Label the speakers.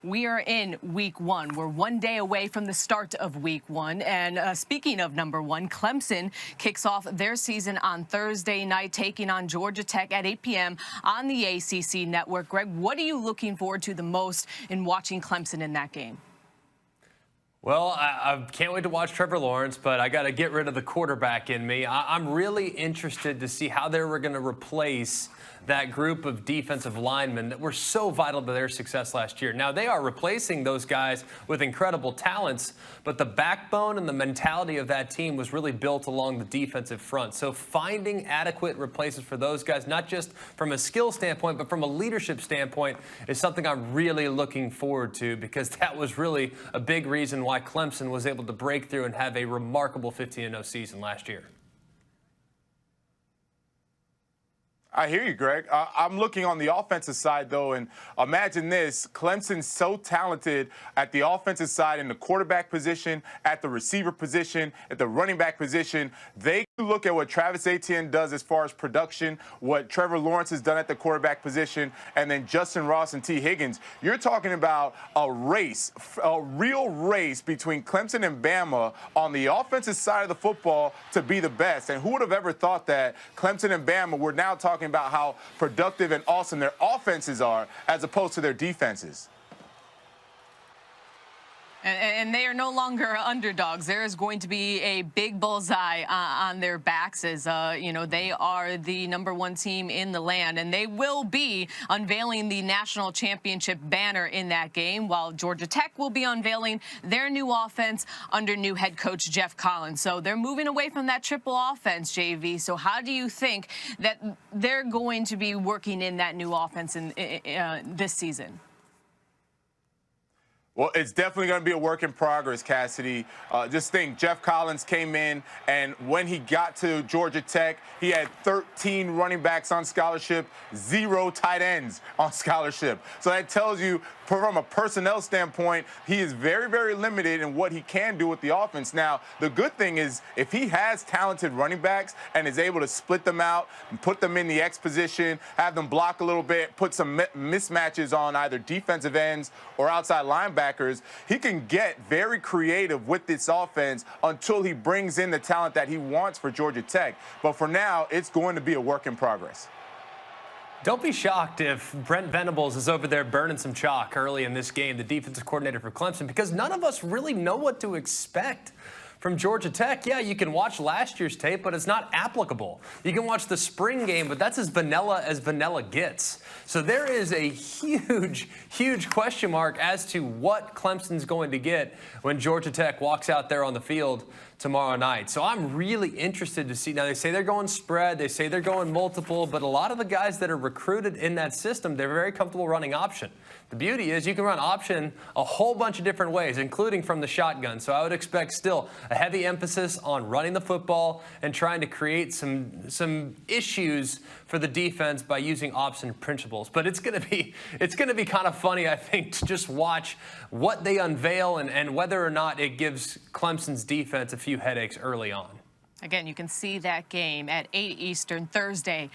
Speaker 1: We are in week one. We're one day away from the start of week one. And speaking of number one, Clemson kicks off their season on Thursday night, taking on Georgia Tech at 8 p.m. on the ACC network. Greg, what are you looking forward to the most in watching Clemson in that game?
Speaker 2: Well, I can't wait to watch Trevor Lawrence, but I got to get rid of the quarterback in me. I'm really interested to see how they were going to replace that group of defensive linemen that were so vital to their success last year. Now, they are replacing those guys with incredible talents, but the backbone and the mentality of that team was really built along the defensive front. So finding adequate replacements for those guys, not just from a skill standpoint, but from a leadership standpoint, is something I'm really looking forward to, because that was really a big reason why Clemson was able to break through and have a remarkable 15-0 season last year.
Speaker 3: I hear you, Greg. I'm looking on the offensive side, though, and imagine this. Clemson's so talented at the offensive side in the quarterback position, at the receiver position, at the running back position. They look at what Travis Etienne does as far as production, what Trevor Lawrence has done at the quarterback position, and then Justin Ross and T. Higgins. You're talking about a race, a real race between Clemson and Bama on the offensive side of the football to be the best. And who would have ever thought that Clemson and Bama were now talking about how productive and awesome their offenses are as opposed to their defenses?
Speaker 1: And they are no longer underdogs. There is going to be a big bullseye on their backs as, they are the #1 team in the land. And they will be unveiling the national championship banner in that game, while Georgia Tech will be unveiling their new offense under new head coach Jeff Collins. So they're moving away from that triple offense, JV. So how do you think that they're going to be working in that new offense in this season?
Speaker 3: Well, it's definitely going to be a work in progress, Cassidy. Just think, Jeff Collins came in, and when he got to Georgia Tech, he had 13 running backs on scholarship, 0 tight ends on scholarship. So that tells you, from a personnel standpoint, he is very, very limited in what he can do with the offense. Now, the good thing is, if he has talented running backs and is able to split them out and put them in the X position, have them block a little bit, put some mismatches on either defensive ends or outside linebackers, he can get very creative with this offense until he brings in the talent that he wants for Georgia Tech. But for now, it's going to be a work in progress.
Speaker 2: Don't be shocked if Brent Venables is over there burning some chalk early in this game, the defensive coordinator for Clemson, because none of us really know what to expect from Georgia Tech. Yeah, you can watch last year's tape, but it's not applicable. You can watch the spring game, but that's as vanilla gets. So there is a huge, huge question mark as to what Clemson's going to get when Georgia Tech walks out there on the field tomorrow night. So I'm really interested to see. Now, they say they're going spread, they say they're going multiple, but a lot of the guys that are recruited in that system, they're very comfortable running option. The beauty is you can run option a whole bunch of different ways, including from the shotgun. So I would expect still a heavy emphasis on running the football and trying to create some issues for the defense by using option principles. But it's going to be kind of funny, I think, to just watch what they unveil and whether or not it gives Clemson's defense a few headaches early on.
Speaker 1: Again, you can see that game at 8 Eastern Thursday.